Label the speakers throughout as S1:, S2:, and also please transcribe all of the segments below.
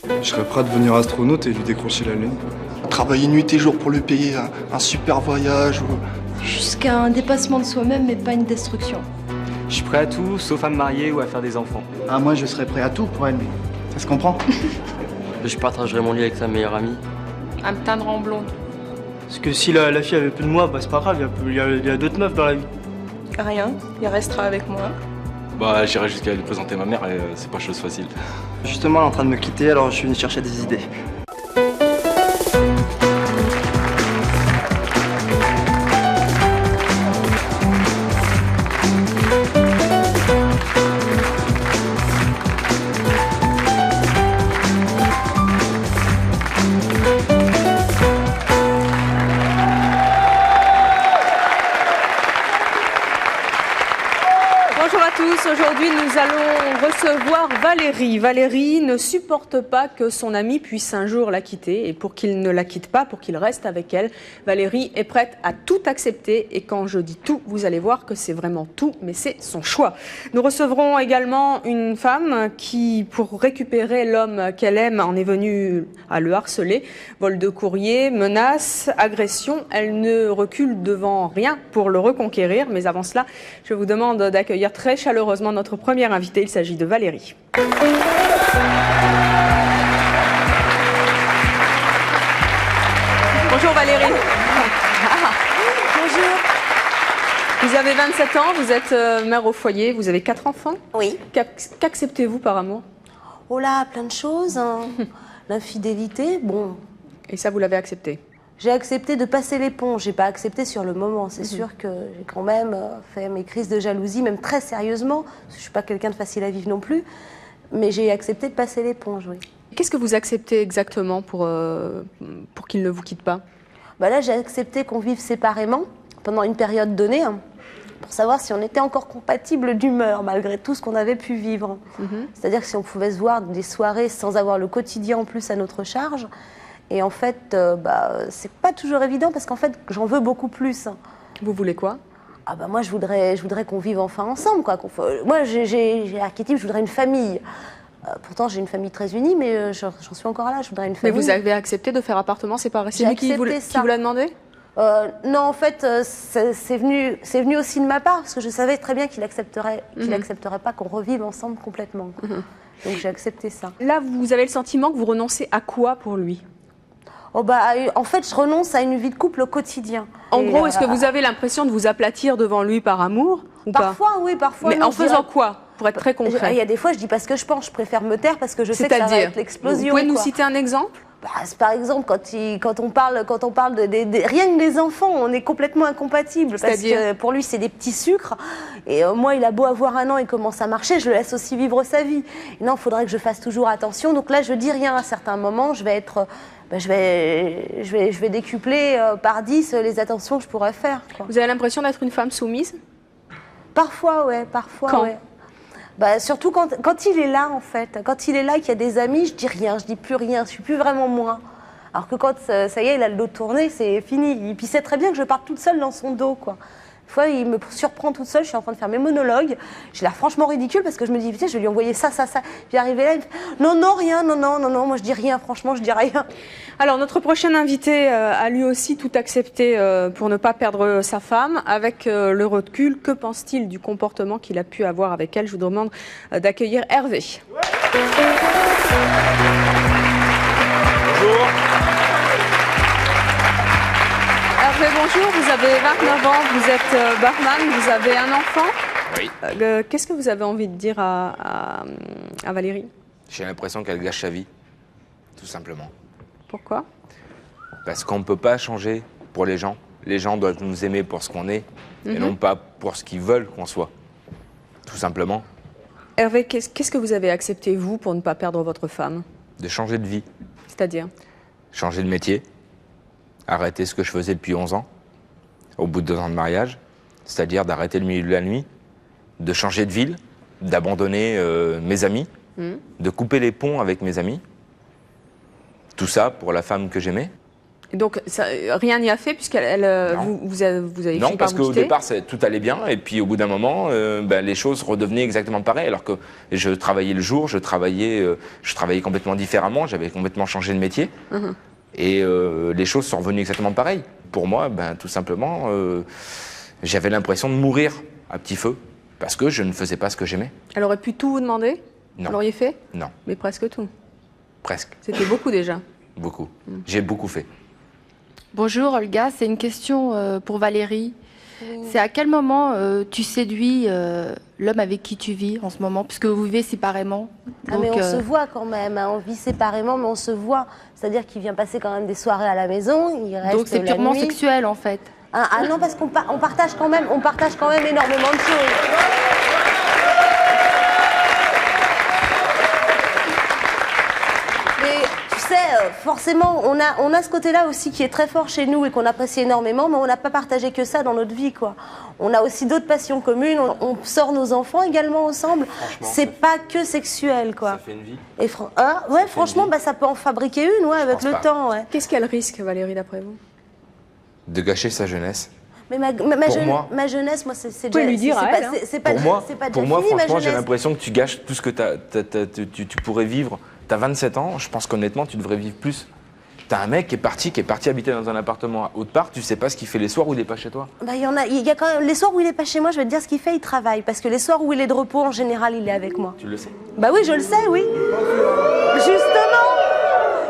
S1: Je serais prêt à devenir astronaute et lui décrocher la Lune.
S2: Travailler nuit et jour pour lui payer un super voyage ou...
S3: Jusqu'à un dépassement de soi-même, mais pas une destruction.
S4: Je suis prêt à tout, sauf à me marier ou à faire des enfants.
S5: Ah, moi, je serais prêt à tout pour elle, mais ça se comprend.
S6: Je partagerai mon lit avec sa meilleure amie.
S7: À me teindre en blonde.
S8: Parce que si la fille avait plus de moi, bah c'est pas grave, il y a d'autres meufs dans la vie.
S7: Rien, il restera avec moi.
S9: Bah, j'irai jusqu'à lui présenter ma mère et c'est pas chose facile.
S5: Justement, elle est en train de me quitter, alors je suis venu chercher des idées.
S7: Bonjour à tous, aujourd'hui nous allons recevoir Valérie. Valérie ne supporte pas que son ami puisse un jour la quitter et pour qu'il ne la quitte pas, pour qu'il reste avec elle, Valérie est prête à tout accepter et quand je dis tout, vous allez voir que c'est vraiment tout, mais c'est son choix. Nous recevrons également une femme qui, pour récupérer l'homme qu'elle aime, en est venue à le harceler, vol de courrier, menaces, agression, elle ne recule devant rien pour le reconquérir, mais avant cela, je vous demande d'accueillir très chaleureusement notre première invitée, il s'agit de Valérie. Bonjour Valérie.
S10: Bonjour.
S7: Vous avez 27 ans, vous êtes mère au foyer, vous avez 4 enfants.
S10: Oui.
S7: Qu'acceptez-vous par amour?
S10: Oh là, plein de choses. Hein. L'infidélité, bon.
S7: Et ça, vous l'avez accepté?
S10: J'ai accepté de passer l'éponge, j'ai pas accepté sur le moment. C'est sûr que j'ai quand même fait mes crises de jalousie, même très sérieusement, parce que je suis pas quelqu'un de facile à vivre non plus, mais j'ai accepté de passer l'éponge, oui.
S7: Qu'est-ce que vous acceptez exactement pour qu'il ne vous quitte pas?
S10: Bah là, j'ai accepté qu'on vive séparément pendant une période donnée, hein, pour savoir si on était encore compatibles d'humeur, malgré tout ce qu'on avait pu vivre. C'est-à-dire que si on pouvait se voir des soirées sans avoir le quotidien en plus à notre charge. Et en fait, c'est pas toujours évident parce qu'en fait, j'en veux beaucoup plus.
S7: Vous voulez quoi?
S10: Ah bah moi, je voudrais qu'on vive enfin ensemble, quoi. Moi, j'ai l'archétype, je voudrais une famille. Pourtant, j'ai une famille très unie, mais j'en suis encore là. Je voudrais une famille.
S7: Mais vous avez accepté de faire appartement séparé? C'est lui qui vous l'a demandé?
S10: Non, en fait, c'est venu aussi de ma part parce que je savais très bien qu'il accepterait pas qu'on revive ensemble complètement. Donc j'ai accepté ça.
S7: Là, vous avez le sentiment que vous renoncez à quoi pour lui?
S10: Oh bah, en fait, je renonce à une vie de couple au quotidien.
S7: En gros, est-ce que vous avez l'impression de vous aplatir devant lui par amour ou
S10: parfois,
S7: pas?
S10: Oui, parfois.
S7: Mais
S10: non,
S7: en faisant quoi? Pour être très concret.
S10: Il y a des fois, je dis pas ce que je pense. Je préfère me taire parce que je sais que ça va être l'explosion.
S7: Vous pouvez nous citer un exemple?
S10: Par exemple, quand on parle rien que des enfants, on est complètement incompatibles. Parce que pour lui, c'est des petits sucres. Et moi, il a beau avoir 1 an, il commence à marcher, je le laisse aussi vivre sa vie. Et non, il faudrait que je fasse toujours attention. Donc là, je dis rien à certains moments. Je vais être, je vais décupler par 10 les attentions que je pourrais faire, quoi.
S7: Vous avez l'impression d'être une femme soumise?
S10: Parfois, ouais. Parfois,
S7: quand?
S10: Ouais. Surtout quand il est là, en fait. Quand il est là, qu'il y a des amis, je dis rien, je dis plus rien, je suis plus vraiment moi. Alors que quand, ça y est, il a le dos tourné, c'est fini. Et puis il sait très bien que je pars toute seule dans son dos, quoi. Des fois, il me surprend toute seule, je suis en train de faire mes monologues. J'ai l'air franchement ridicule parce que je me dis, putain, je vais lui envoyer ça. Puis arrivé là, il me fait, non, rien, non, moi je dis rien, franchement, je dis rien.
S7: Alors, notre prochain invité a lui aussi tout accepté pour ne pas perdre sa femme. Avec le recul, que pense-t-il du comportement qu'il a pu avoir avec elle? Je vous demande d'accueillir Hervé.
S9: Bonjour.
S7: Hervé, bonjour, vous avez 29 ans, vous êtes barman, vous avez un enfant.
S9: Oui.
S7: Qu'est-ce que vous avez envie de dire à Valérie?
S11: J'ai l'impression qu'elle gâche sa vie, tout simplement.
S7: Pourquoi?
S11: Parce qu'on ne peut pas changer pour les gens. Les gens doivent nous aimer pour ce qu'on est et non pas pour ce qu'ils veulent qu'on soit, tout simplement.
S7: Hervé, qu'est-ce que vous avez accepté, vous, pour ne pas perdre votre femme?
S11: De changer de vie.
S7: C'est-à-dire?
S11: Changer de métier, arrêter ce que je faisais depuis 11 ans, au bout de 2 ans de mariage, c'est-à-dire d'arrêter le milieu de la nuit, de changer de ville, d'abandonner mes amis, de couper les ponts avec mes amis. Tout ça pour la femme que j'aimais.
S7: Donc rien n'y a fait puisqu'elle vous avez fini
S11: Non,
S7: par
S11: parce
S7: vous
S11: qu'au
S7: quitter.
S11: départ, tout allait bien, et puis au bout d'un moment, les choses redevenaient exactement pareilles, alors que je travaillais le jour, je travaillais complètement différemment, j'avais complètement changé de métier, et les choses sont revenues exactement pareilles. Pour moi, tout simplement, j'avais l'impression de mourir à petit feu, parce que je ne faisais pas ce que j'aimais.
S7: Elle aurait pu tout vous demander?
S11: Non.
S7: Vous l'auriez fait?
S11: Non,
S7: Mais presque tout.
S11: presque,
S7: C'était beaucoup déjà.
S11: beaucoup. J'ai beaucoup fait.
S3: Bonjour Olga, c'est une question pour Valérie. C'est à quel moment tu séduis l'homme avec qui tu vis en ce moment, puisque vous vivez séparément?
S10: Ah mais on se voit quand même, hein. On vit séparément mais on se voit. C'est-à-dire qu'il vient passer quand même des soirées à la maison, il reste
S3: Donc c'est
S10: la
S3: purement
S10: nuit.
S3: sexuel en fait.
S10: Ah non, parce qu'on partage quand même énormément de choses. Mais tu sais, forcément, on a ce côté-là aussi qui est très fort chez nous et qu'on apprécie énormément, mais on n'a pas partagé que ça dans notre vie, quoi. On a aussi d'autres passions communes, on sort nos enfants également ensemble. C'est pas que sexuel, quoi.
S11: Ça fait une vie.
S10: Et franchement, ça peut en fabriquer une, avec le temps, ouais.
S7: Qu'est-ce qu'elle risque, Valérie, d'après vous?
S11: De gâcher sa jeunesse.
S10: Mais ma jeunesse, moi, c'est
S7: Vous pouvez lui dire à elle, hein.
S10: c'est pas
S11: Pour moi,
S10: déjà fini, ma
S11: franchement, j'ai
S10: jeunesse.
S11: l'impression que tu gâches tout ce que tu pourrais vivre. T'as 27 ans, je pense qu'honnêtement, tu devrais vivre plus. T'as un mec qui est parti habiter dans un appartement à Haute-Part, tu sais pas ce qu'il fait les soirs où il est pas chez toi.
S10: Il y a quand même les soirs où il est pas chez moi, je vais te dire ce qu'il fait, il travaille. Parce que les soirs où il est de repos, en général, il est avec moi.
S11: Tu le sais.
S10: Bah oui, je le sais, oui.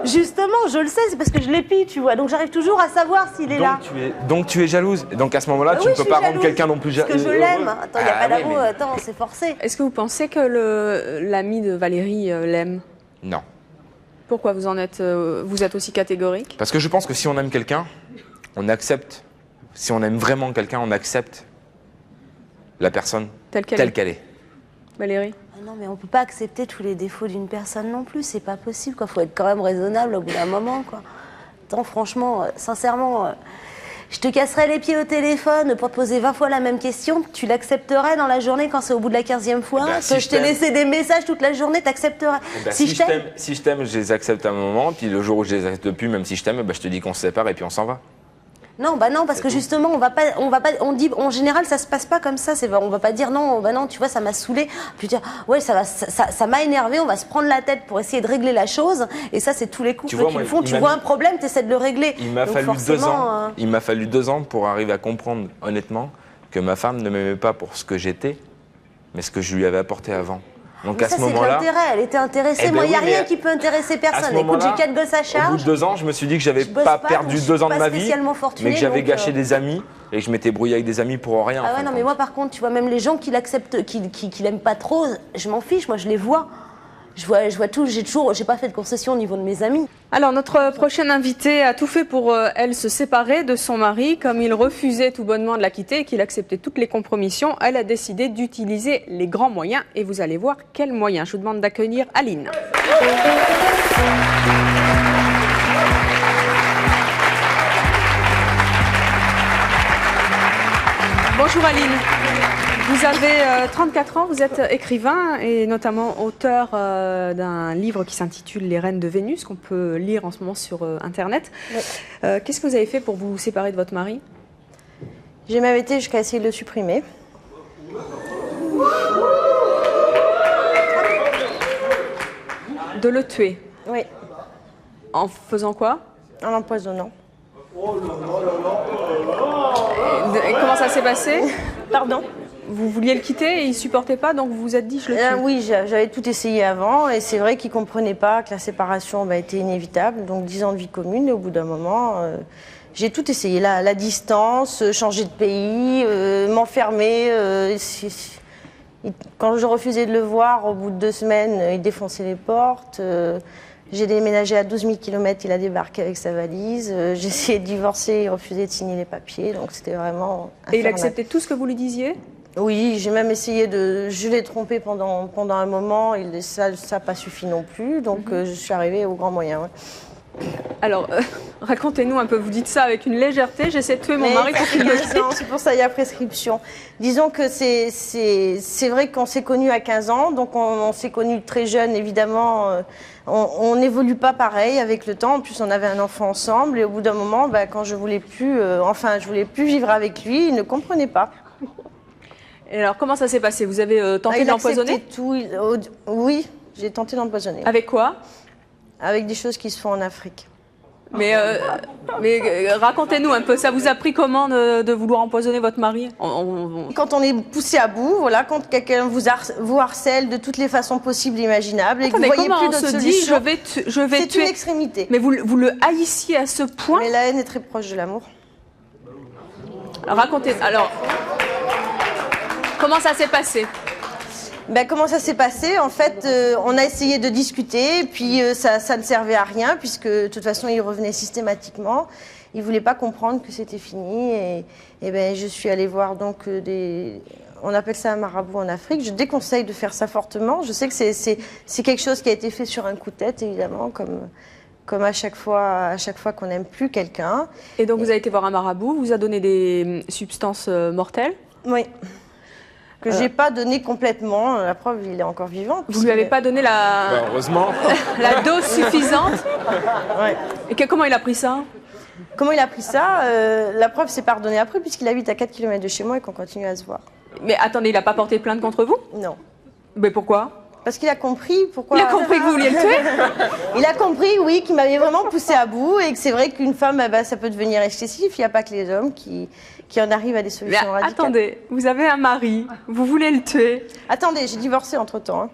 S10: Justement, je le sais, c'est parce que je l'épie, tu vois. Donc j'arrive toujours à savoir s'il est là.
S11: Donc tu es jalouse. Et donc à ce moment-là, tu
S10: Oui,
S11: ne peux
S10: je suis
S11: pas rendre
S10: jalouse,
S11: quelqu'un non plus jaloux.
S10: Parce que je l'aime. Attends, il n'y a pas d'amour,
S11: mais...
S10: attends, c'est forcé.
S7: Est-ce que vous pensez que l'ami de Valérie l'aime?
S11: Non.
S7: Pourquoi vous êtes aussi catégorique?
S11: Parce que je pense que si on aime quelqu'un, on accepte. Si on aime vraiment quelqu'un, on accepte la personne
S7: Telle qu'elle est. Valérie?
S10: Non, mais on peut pas accepter tous les défauts d'une personne non plus, c'est pas possible, quoi. Faut être quand même raisonnable au bout d'un moment, quoi. Attends, franchement, sincèrement, je te casserais les pieds au téléphone pour te poser 20 fois la même question, tu l'accepterais dans la journée quand c'est au bout de la 15e fois?
S11: si
S10: que
S11: je
S10: je t'ai
S11: t'aime.
S10: laissé des messages toute la journée, t'accepterais?
S11: Si je t'aime, je les accepte à un moment, puis le jour où je les accepte plus, même si je t'aime, je te dis qu'on se sépare et puis on s'en va.
S10: Non, parce que justement, on dit, en général, ça se passe pas comme ça. On va pas dire non, non, tu vois, ça m'a saoulé. Puis dire, ouais, ça m'a énervé, on va se prendre la tête pour essayer de régler la chose. Et ça, c'est tous les couples qui le font. Tu vois un problème, tu essaies de le régler.
S11: Il m'a fallu 2 ans. Il m'a fallu 2 ans pour arriver à comprendre, honnêtement, que ma femme ne m'aimait pas pour ce que j'étais, mais ce que je lui avais apporté avant. Donc
S10: mais
S11: à
S10: ça,
S11: ce moment-là,
S10: c'est de l'intérêt, elle était intéressée. Moi, il n'y a rien qui peut intéresser personne. Écoute, j'ai 4 gosses à charge.
S11: Au bout de 2 ans, je me suis dit que j'avais pas perdu 2 ans de ma vie, mais que j'avais gâché des amis et que je m'étais brouillé avec des amis pour rien.
S10: Ah ouais, non, mais moi, par contre, tu vois, même les gens qui l'acceptent, qui l'aiment pas trop, je m'en fiche, moi, je les vois. Je vois tout, j'ai pas fait de concession au niveau de mes amis.
S7: Alors, notre prochaine invitée a tout fait pour, elle, se séparer de son mari. Comme il refusait tout bonnement de la quitter et qu'il acceptait toutes les compromissions, elle a décidé d'utiliser les grands moyens. Et vous allez voir quels moyens. Je vous demande d'accueillir Aline. Bonjour Aline. Vous avez 34 ans, vous êtes écrivain et notamment auteur d'un livre qui s'intitule Les Reines de Vénus, qu'on peut lire en ce moment sur Internet. Ouais. Qu'est-ce que vous avez fait pour vous séparer de votre mari?
S12: J'ai même été jusqu'à essayer de le supprimer.
S7: De le tuer?
S12: Oui.
S7: En faisant quoi?
S12: En l'empoisonnant.
S7: Et comment ça s'est passé?
S12: Pardon?
S7: Vous vouliez le quitter et il ne supportait pas, donc vous vous êtes dit je le tue.
S12: Oui, j'avais tout essayé avant et c'est vrai qu'il ne comprenait pas que la séparation était inévitable. Donc 10 ans de vie commune et au bout d'un moment, j'ai tout essayé. La distance, changer de pays, m'enfermer. Quand je refusais de le voir, au bout de 2 semaines, il défonçait les portes. J'ai déménagé à 12 000 km, il a débarqué avec sa valise. J'ai essayé de divorcer, il refusait de signer les papiers. Donc c'était vraiment infernal.
S7: Et il acceptait tout ce que vous lui disiez?
S12: Oui, j'ai même essayé de... Je l'ai trompé pendant un moment, ça n'a pas suffi non plus, donc je suis arrivée aux grands moyens. Ouais.
S7: Alors, racontez-nous un peu, vous dites ça avec une légèreté, j'essaie de tuer mon mari pour qu'il le quitte.
S12: C'est pour ça qu'il y a prescription. Disons que c'est vrai qu'on s'est connus à 15 ans, donc on s'est connus très jeunes, évidemment. On n'évolue pas pareil avec le temps. En plus, on avait un enfant ensemble, et au bout d'un moment, quand je voulais plus vivre avec lui, il ne comprenait pas.
S7: Et alors, comment ça s'est passé? Vous avez tenté d'empoisonner?
S12: Tout. Oui, j'ai tenté d'empoisonner.
S7: Avec quoi? Avec
S12: des choses qui se font en Afrique.
S7: Mais racontez-nous un peu, ça vous a pris comment de vouloir empoisonner votre mari?
S12: Quand on est poussé à bout, voilà, quand quelqu'un vous harcèle de toutes les façons possibles et imaginables, et que vous voyez plus d'autre solution, c'est une extrémité.
S7: Mais vous le haïssiez à ce point?
S12: Mais la haine est très proche de l'amour.
S7: Alors, racontez, comment ça s'est passé?
S12: Comment ça s'est passé? En fait, on a essayé de discuter, puis ça ne servait à rien, puisque de toute façon, il revenait systématiquement. Il ne voulait pas comprendre que c'était fini. Et je suis allée voir donc on appelle ça un marabout en Afrique. Je déconseille de faire ça fortement. Je sais que c'est quelque chose qui a été fait sur un coup de tête, évidemment, comme à chaque fois qu'on n'aime plus quelqu'un.
S7: Et donc, vous avez été voir un marabout, vous a donné des substances mortelles?
S12: Oui. Que j'ai pas donné complètement. La preuve, il est encore vivant.
S7: Vous lui avez pas donné
S11: heureusement.
S7: la dose suffisante?
S12: Ouais.
S7: Et comment il a pris ça?
S12: Comment il a pris ça? La preuve s'est pardonnée après, puisqu'il habite à 4 km de chez moi et qu'on continue à se voir.
S7: Mais attendez, il n'a pas porté plainte contre vous?
S12: Non.
S7: Mais pourquoi?
S12: Parce qu'il a compris pourquoi...
S7: Il a compris que vous vouliez le tuer?
S12: Il a compris, oui, qu'il m'avait vraiment poussé à bout, et que c'est vrai qu'une femme, ça peut devenir excessif. Il n'y a pas que les hommes qui en arrivent à des solutions radicales.
S7: Attendez, vous avez un mari, vous voulez le tuer.
S12: Attendez, j'ai divorcé entre-temps. Hein.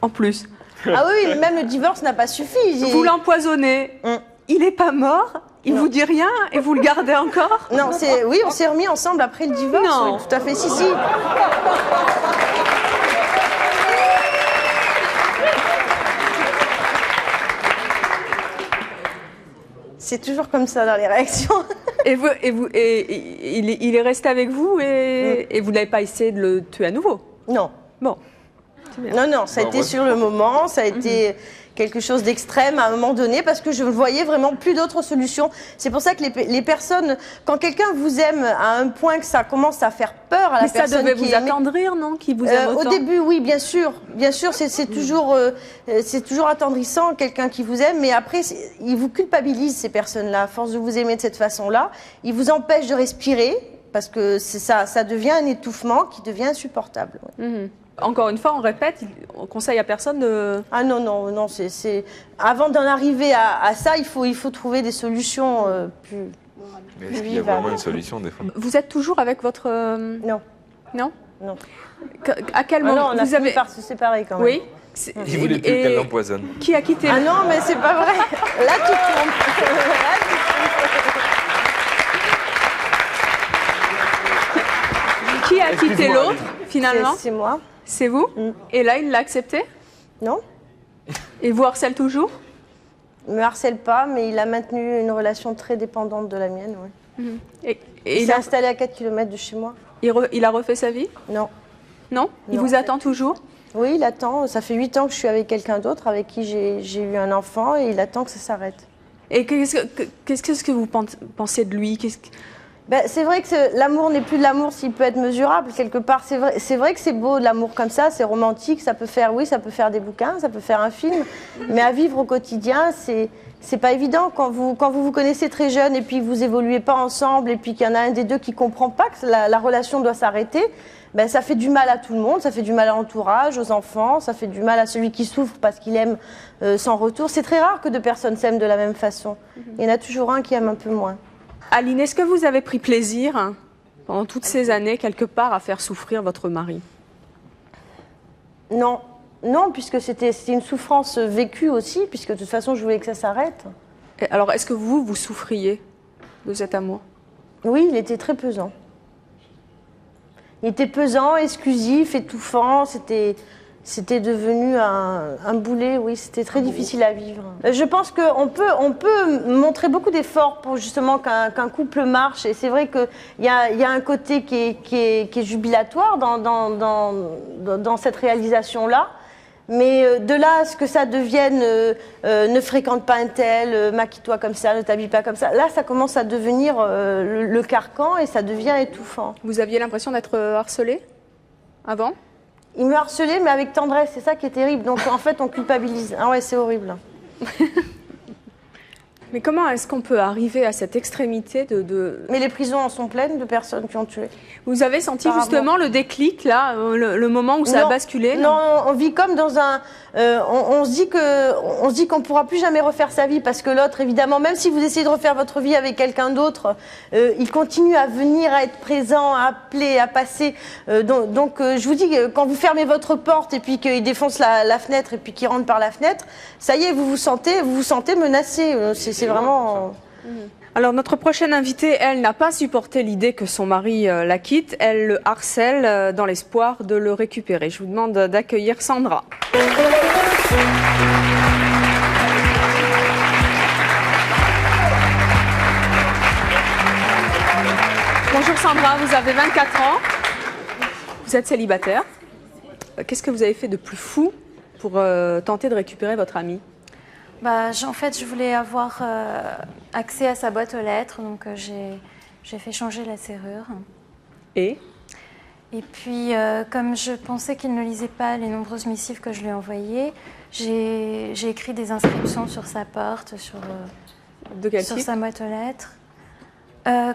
S7: En plus.
S12: Ah oui, même le divorce n'a pas suffi.
S7: Vous l'empoisonnez. Il n'est pas mort, il vous dit rien et vous le gardez encore?
S12: Non, oui, on s'est remis ensemble après le divorce.
S7: Non.
S12: Oui, tout à fait, si. C'est toujours comme ça dans les réactions.
S7: Et il est resté avec vous et vous n'avez pas essayé de le tuer à nouveau?
S12: Non.
S7: Bon.
S12: Non, ça a été sur le moment, ça a été quelque chose d'extrême à un moment donné, parce que je ne voyais vraiment plus d'autres solutions. C'est pour ça que les personnes, quand quelqu'un vous aime à un point que ça commence à faire peur à la personne qui
S7: ça devait vous attendrir, non, qui vous aime autant?
S12: Au début, oui, bien sûr, c'est toujours attendrissant, quelqu'un qui vous aime, mais après, il vous culpabilise, ces personnes-là, à force de vous aimer de cette façon-là, il vous empêche de respirer, parce que ça devient un étouffement qui devient insupportable. Ouais.
S7: Encore une fois, on répète, on conseille à personne de...
S12: Ah non, avant d'en arriver à ça, il faut trouver des solutions plus...
S11: Mais est-ce qu'il y a vraiment une solution des fois?
S7: Vous êtes toujours avec votre...
S12: Non.
S7: Non?
S12: Non.
S7: À quel moment
S12: non, on a fini par se séparer quand même.
S7: Oui.
S11: Il voulait plus qu'elle l'empoisonne.
S7: Qui a quitté?
S12: Ah non, mais c'est pas vrai. Là, tu trompes.
S7: Qui a quitté l'autre, finalement?
S12: C'est moi.
S7: C'est vous? Et là, il l'a accepté?
S12: Non.
S7: Il vous harcèle toujours?
S12: Il me harcèle pas, mais il a maintenu une relation très dépendante de la mienne. Ouais.
S7: Et
S12: il s'est installé à 4 km de chez moi.
S7: Il a refait sa vie?
S12: Non.
S7: Non? Il vous attend toujours?
S12: Oui, il attend. Ça fait 8 ans que je suis avec quelqu'un d'autre, avec qui j'ai eu un enfant, et il attend que ça s'arrête.
S7: Et qu'est-ce que vous pensez de lui?
S12: C'est vrai que l'amour n'est plus de l'amour s'il peut être mesurable, quelque part. C'est vrai que c'est beau, de l'amour comme ça, c'est romantique, ça peut faire des bouquins, ça peut faire un film, mais à vivre au quotidien, c'est pas évident. Quand vous connaissez très jeune et puis vous évoluez pas ensemble, et puis qu'il y en a un des deux qui comprend pas que la relation doit s'arrêter, ça fait du mal à tout le monde, ça fait du mal à l'entourage, aux enfants, ça fait du mal à celui qui souffre parce qu'il aime sans retour. C'est très rare que deux personnes s'aiment de la même façon. Il y en a toujours un qui aime un peu moins.
S7: Aline, est-ce que vous avez pris plaisir, pendant toutes ces années, quelque part, à faire souffrir votre mari?
S12: Non, puisque c'était une souffrance vécue aussi, puisque de toute façon, je voulais que ça s'arrête.
S7: Alors, est-ce que vous souffriez de cet amour?
S12: Oui, il était très pesant. Il était pesant, exclusif, étouffant, c'était devenu un boulet, oui, c'était très difficile à vivre. Je pense qu'on peut montrer beaucoup d'efforts pour justement qu'un couple marche, et c'est vrai qu'il y a un côté qui est jubilatoire dans cette réalisation-là, Mais de là à ce que ça devienne ne fréquente pas un tel, maquille-toi comme ça, ne t'habille pas comme ça, là ça commence à devenir le carcan et ça devient étouffant.
S7: Vous aviez l'impression d'être harcelée avant?
S12: Il me harcelait mais avec tendresse, c'est ça qui est terrible. Donc en fait on culpabilise. Ah ouais, c'est horrible.
S7: Mais comment est-ce qu'on peut arriver à cette extrémité de...
S12: Mais les prisons en sont pleines de personnes qui ont tué.
S7: Vous avez senti justement le déclic, là, le moment où ça a basculé?
S12: Non, on vit comme dans un... on se dit qu'on ne pourra plus jamais refaire sa vie parce que l'autre, évidemment, même si vous essayez de refaire votre vie avec quelqu'un d'autre, il continue à venir, à être présent, à appeler, à passer. Donc, je vous dis, quand vous fermez votre porte et puis qu'il défonce la fenêtre et puis qu'il rentre par la fenêtre, ça y est, vous vous sentez menacé. C'est vraiment...
S7: Alors notre prochaine invitée, elle n'a pas supporté l'idée que son mari la quitte. Elle le harcèle dans l'espoir de le récupérer. Je vous demande d'accueillir Sandra. Bonjour Sandra, vous avez 24 ans. Vous êtes célibataire. Qu'est-ce que vous avez fait de plus fou pour tenter de récupérer votre ami?
S13: En fait, je voulais avoir accès à sa boîte aux lettres, donc j'ai fait changer la serrure.
S7: Et
S13: puis, comme je pensais qu'il ne lisait pas les nombreuses missives que je lui ai envoyées, j'ai écrit des inscriptions sur sa porte, sur sa boîte aux lettres.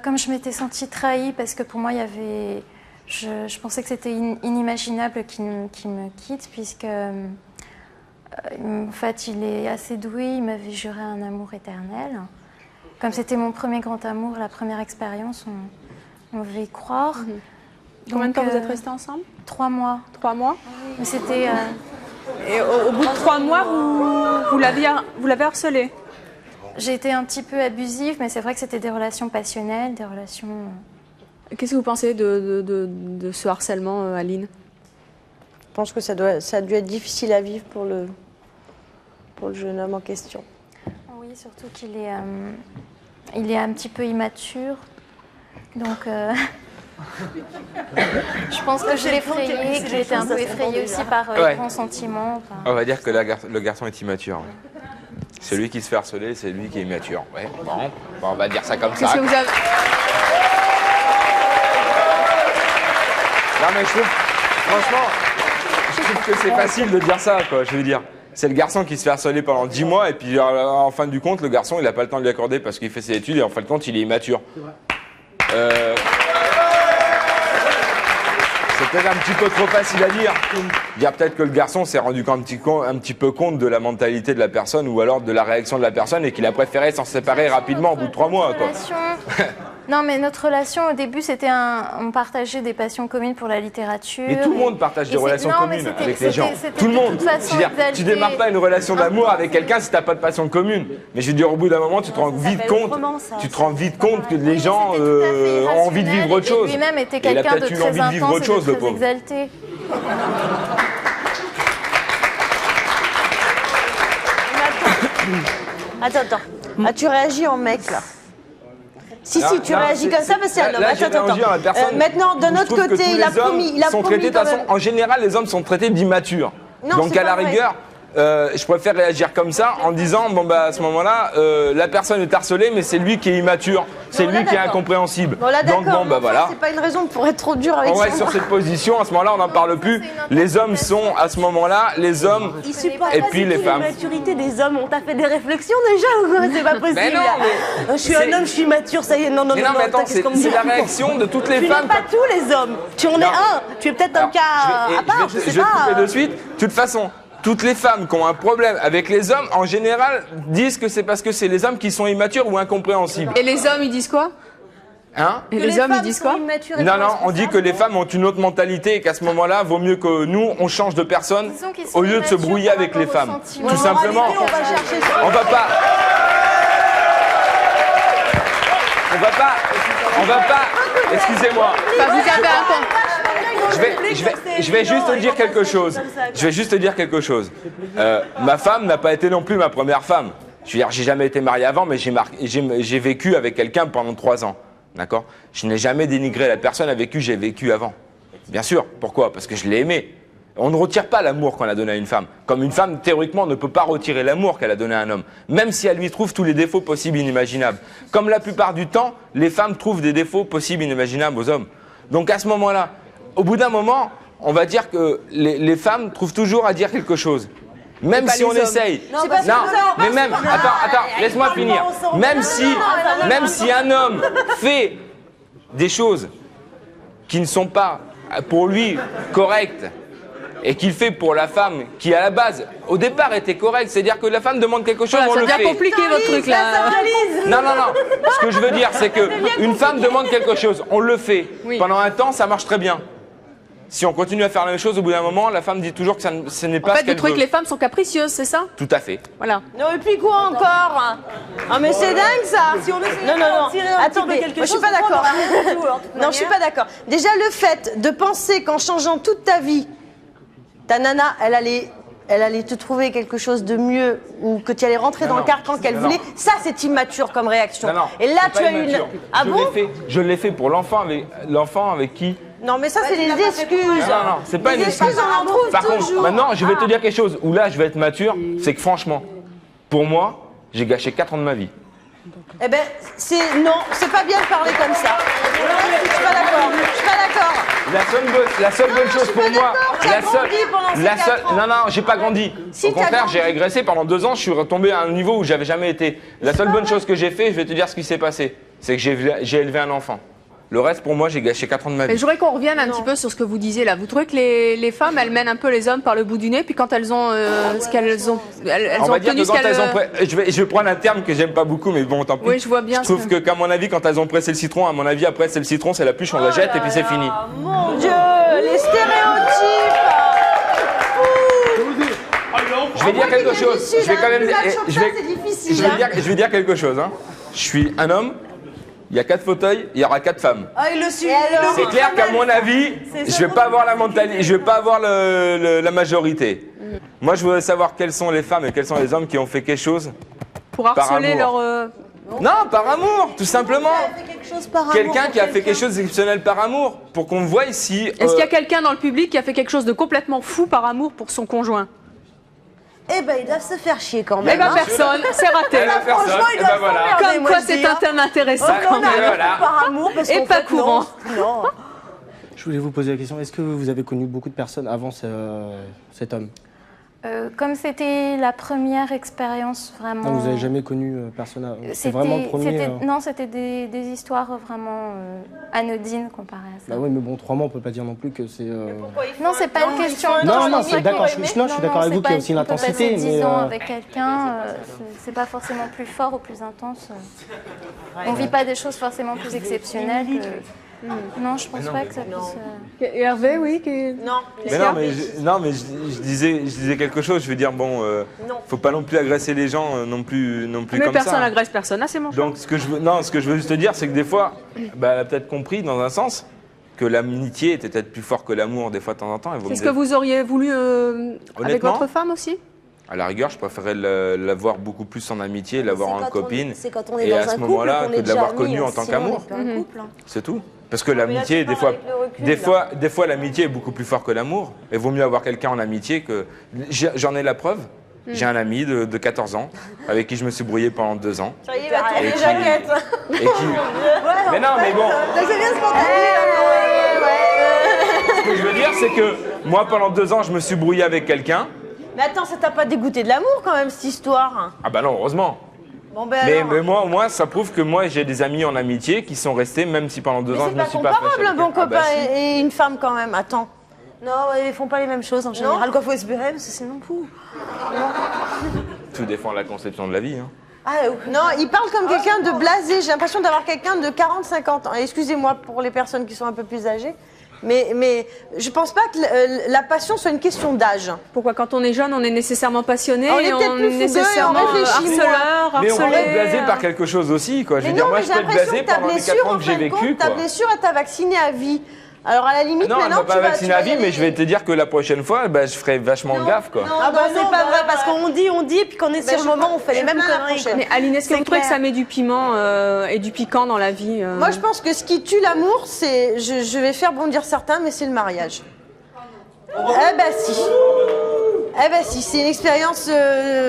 S13: Comme je m'étais sentie trahie, parce que pour moi, il y avait... Je pensais que c'était inimaginable qu'il me quitte, puisque... en fait, il est assez doué, il m'avait juré un amour éternel. Comme c'était mon premier grand amour, la première expérience, on devait y croire.
S7: Combien de temps vous êtes restés ensemble?
S13: 3 mois.
S7: 3 mois?
S13: Mais c'était...
S7: Et au bout de 3 mois, vous l'avez harcelé?
S13: J'ai été un petit peu abusive, mais c'est vrai que c'était des relations passionnelles, des relations...
S7: Qu'est-ce que vous pensez de ce harcèlement, Aline?
S12: Je pense que ça a dû être difficile à vivre pour le jeune homme en question.
S13: Oui, surtout qu'il est, il est un petit peu immature. Donc, je pense que je l'ai effrayé, que j'ai été un peu effrayée aussi par les grands sentiments.
S11: On va dire que le garçon est immature. C'est lui qui se fait harceler, c'est lui qui est immature. Ouais, bon, on va dire ça comme ça.
S7: Qu'est-ce que vous avez...
S11: Non mais franchement, je trouve que c'est facile de dire ça, quoi. Je veux dire, c'est le garçon qui se fait harceler pendant 10 mois et puis en fin du compte, le garçon, il n'a pas le temps de lui accorder parce qu'il fait ses études et en fin de compte, il est immature. C'est peut-être un petit peu trop facile à dire. Dire peut-être que le garçon s'est rendu un petit peu compte de la mentalité de la personne ou alors de la réaction de la personne et qu'il a préféré s'en séparer rapidement au bout de 3 mois, quoi.
S13: Non, mais notre relation, au début, c'était on partageait des passions communes pour la littérature.
S11: Mais tout le monde partage des relations communes avec les gens. Tout le monde. Tu démarres pas une relation d'amour avec quelqu'un si t'as pas de passion commune. Mais je veux dire, au bout d'un moment, tu te rends vite compte que les gens ont envie de vivre autre chose.
S13: Lui-même était quelqu'un de très intense et de très exalté.
S12: Attends. Tu réagis en mec, là? Si, tu réagis comme ça, mais c'est un homme. Attends. Maintenant, d'un autre côté, il a promis.
S11: En général, les hommes sont traités d'immatures. Donc, à la rigueur, je préfère réagir comme ça en disant bon, bah, à ce moment-là, la personne est harcelée, mais c'est lui qui est immature. C'est lui qui est incompréhensible.
S12: Donc, bon, bah voilà. C'est pas une raison pour être trop dur avec ça.
S11: On reste sur cette position. À ce moment-là, on n'en parle plus. Les hommes sont, à ce moment-là, les hommes et puis les femmes.
S10: L'immaturité des hommes, on t'a fait des réflexions déjà ou quoi? C'est pas possible.
S11: Mais non,
S10: je suis un homme, je suis mature, ça y est. Non,
S11: mais attends, c'est la réaction de toutes les femmes.
S10: Tu n'es pas tous les hommes. Tu en es un. Tu es peut-être un cas à part, je sais pas.
S11: Je vais te couper de suite. De toute façon, toutes les femmes qui ont un problème avec les hommes, en général, disent que c'est parce que c'est les hommes qui sont immatures ou incompréhensibles.
S7: Et les hommes, ils disent quoi?
S11: Et
S7: les hommes, ils disent quoi?
S11: Non, on dit que les femmes ont une autre mentalité et qu'à ce moment-là, vaut mieux que nous, on change de personne au lieu de se brouiller avec les femmes. Tout simplement. On va pas... Excusez-moi. Je vais juste te dire quelque chose. Ma femme n'a pas été non plus ma première femme. Je veux dire, j'ai jamais été marié avant, mais j'ai vécu avec quelqu'un pendant 3 ans. D'accord? Je n'ai jamais dénigré la personne avec qui j'ai vécu avant. Bien sûr. Pourquoi? Parce que je l'ai aimé. On ne retire pas l'amour qu'on a donné à une femme. Comme une femme, théoriquement, ne peut pas retirer l'amour qu'elle a donné à un homme. Même si elle lui trouve tous les défauts possibles et inimaginables. Comme la plupart du temps, les femmes trouvent des défauts possibles et inimaginables aux hommes. Donc à ce moment-là, au bout d'un moment, on va dire que les femmes trouvent toujours à dire quelque chose. Même si on essaye. Non, mais même, attends, laisse-moi finir. Même si un homme fait des choses qui ne sont pas pour lui correctes, et qu'il fait pour la femme qui, à la base, au départ, était correcte. C'est-à-dire que la femme demande quelque chose, on le fait.
S7: C'est bien compliqué, votre truc, là.
S11: Non. Ce que je veux dire, c'est qu'une femme demande quelque chose, on le fait. Oui. Pendant un temps, ça marche très bien. Si on continue à faire la même chose, au bout d'un moment, la femme dit toujours que ce n'est pas ce qu'elle veut.
S7: En fait, le truc, les femmes sont capricieuses, c'est ça?
S11: Tout à fait.
S7: Voilà.
S12: Non, et puis quoi encore? Ah, mais c'est dingue, ça.
S10: Si on essaie
S12: Non.
S10: Attendez,
S12: Moi, je suis pas d'accord. Non, je suis pas d'accord. Déjà, le fait de penser qu'en changeant toute ta vie, ta nana, elle allait te trouver quelque chose de mieux ou que tu allais rentrer dans le carcan qu'elle voulait, ça c'est immature comme réaction.
S11: Non,
S12: et là tu as une... Ah bon?
S11: Je l'ai fait pour l'enfant avec qui?
S12: Non mais ça c'est des excuses.
S11: Non, c'est pas une excuse.
S12: On en trouve
S11: Par
S12: toujours.
S11: contre, maintenant je vais te dire quelque chose où là je vais être mature, c'est que franchement, pour moi, j'ai gâché 4 ans de ma vie.
S12: Eh ben, c'est pas bien de parler comme ça. Je suis pas d'accord.
S11: La seule bonne chose pour moi, non, j'ai pas grandi. Au contraire, j'ai régressé pendant 2 ans, je suis retombé à un niveau où j'avais jamais été. La seule bonne chose que j'ai fait, je vais te dire ce qui s'est passé, c'est que j'ai élevé un enfant. Le reste, pour moi, j'ai gâché 4 ans de ma vie.
S7: Mais je voudrais qu'on revienne un petit peu sur ce que vous disiez là. Vous trouvez que les femmes, elles mènent un peu les hommes par le bout du nez, puis quand elles ont ce qu'elles ont, elles
S11: on
S7: ont
S11: va dire
S7: obtenu
S11: que quand elles ont je vais prendre un terme que j'aime pas beaucoup, mais bon, tant pis.
S7: Oui, je vois bien.
S11: Je trouve qu'à mon avis, quand elles ont pressé le citron, à mon avis, après c'est le citron, c'est la pluche, on la jette et puis c'est fini.
S12: Mon Dieu, les stéréotypes.
S11: Je vais dire quelque chose. Je vais quand même. Je vais dire quelque chose. Hein. Je suis un homme. Il y a 4 fauteuils, il y aura 4 femmes.
S10: Ah, il le suit.
S11: C'est clair qu'à mon avis, je vais pas avoir la mentalité, je vais pas avoir la majorité. Moi, je voudrais savoir quelles sont les femmes et quels sont les hommes qui ont fait quelque chose
S7: pour harceler leur.
S11: Non, par amour, tout simplement. Quelqu'un qui a fait quelque chose d'exceptionnel par amour, pour qu'on voit ici.
S7: Est-ce qu'il y a quelqu'un dans le public qui a fait quelque chose de complètement fou par amour pour son conjoint?
S10: Eh ben, ils doivent se faire chier quand même.
S7: Eh ben, personne, c'est raté.
S10: Franchement, ils doivent s'emmerder.
S7: Comme quoi, c'est un thème intéressant quand même.
S10: Par amour, parce
S7: et pas courant.
S10: Non.
S8: Je voulais vous poser la question, est-ce que vous avez connu beaucoup de personnes avant cet homme?
S13: Comme c'était la première expérience vraiment...
S8: Non, vous n'avez jamais connu personne? C'est vraiment le premier
S13: Non, c'était des histoires vraiment anodines comparées à ça.
S8: Bah oui, mais bon, 3 mois, on ne peut pas dire non plus que c'est...
S13: Non, c'est pas une question...
S8: Non, c'est d'accord, je suis d'accord avec vous qu'il y a aussi une intensité.
S13: On peut passer 10 ans avec quelqu'un, c'est pas forcément plus fort ou plus intense. On ne vit pas des choses forcément plus exceptionnelles que... Non, je pense pas que ça puisse...
S7: Hervé, oui.
S11: Non, mais je disais quelque chose. Je veux dire, bon, faut pas non plus agresser les gens non plus
S7: mais
S11: comme
S7: personne
S11: ça.
S7: n'agresse personne. Ah, c'est mon choix.
S11: Donc, ce que je veux juste te dire, c'est que des fois, elle a peut-être compris, dans un sens, que l'amitié était peut-être plus fort que l'amour, des fois, de temps en temps.
S7: Est-ce que vous auriez voulu avec votre femme aussi?
S11: À la rigueur, je préférais la voir beaucoup plus en amitié, la voir en copine.
S10: C'est quand on est
S11: et
S10: dans
S11: à ce moment-là, que de l'avoir connue en tant qu'amour. C'est tout. Parce que l'amitié, des fois l'amitié est beaucoup plus fort que l'amour. Il vaut mieux avoir quelqu'un en amitié que... J'en ai la preuve. J'ai un ami de 14 ans avec qui je me suis brouillé pendant 2 ans.
S12: Ça y est, il va tourner les jaquettes.
S11: Mais non, mais bon.
S12: C'est bien spontané.
S11: Ce que je veux dire, c'est que moi, pendant 2 ans, je me suis brouillé avec quelqu'un.
S12: Mais attends, ça t'a pas dégoûté de l'amour quand même, cette histoire?
S11: Ah bah non, heureusement.
S12: Bon, ben
S11: mais moi, ça prouve que moi, j'ai des amis en amitié qui sont restés, même si pendant 2 ans, je ne me suis pas fait.
S12: C'est pas comparable, un bon copain et une femme quand même. Attends.
S10: Non, ils font pas les mêmes choses en général. Quoi, faut espérer, parce que sinon, fou.
S11: Tout dépend de la conception de la vie. Hein.
S12: Ah, non, il parle comme quelqu'un de blasé. J'ai l'impression d'avoir quelqu'un de 40-50 ans. Excusez-moi pour les personnes qui sont un peu plus âgées. Mais je pense pas que la passion soit une question d'âge.
S7: Pourquoi? Quand on est jeune, on est nécessairement passionné,
S12: on est plus
S7: nécessairement harceleur,
S11: mais on peut
S7: harcelé.
S11: être blasé par quelque chose aussi, quoi. Je veux dire, moi, je peux être blasé pendant les 4 ans que j'ai vécu.
S12: Ta blessure, elle t'a vacciné à vie. Alors à la limite,
S11: non,
S12: maintenant,
S11: elle m'a pas vacciné à vie, mais je vais te dire que la prochaine fois, je ferai vachement gaffe, quoi.
S10: Non, c'est pas vrai, parce qu'on dit, et puis qu'on est sur le moment, on fait les mêmes conneries.
S7: Mais Aline, est-ce que vous trouvez que ça met du piment et du piquant dans la vie
S12: Moi, je pense que ce qui tue l'amour, c'est, je vais faire bondir certains, mais c'est le mariage. Eh ben si. Eh ben si, c'est une expérience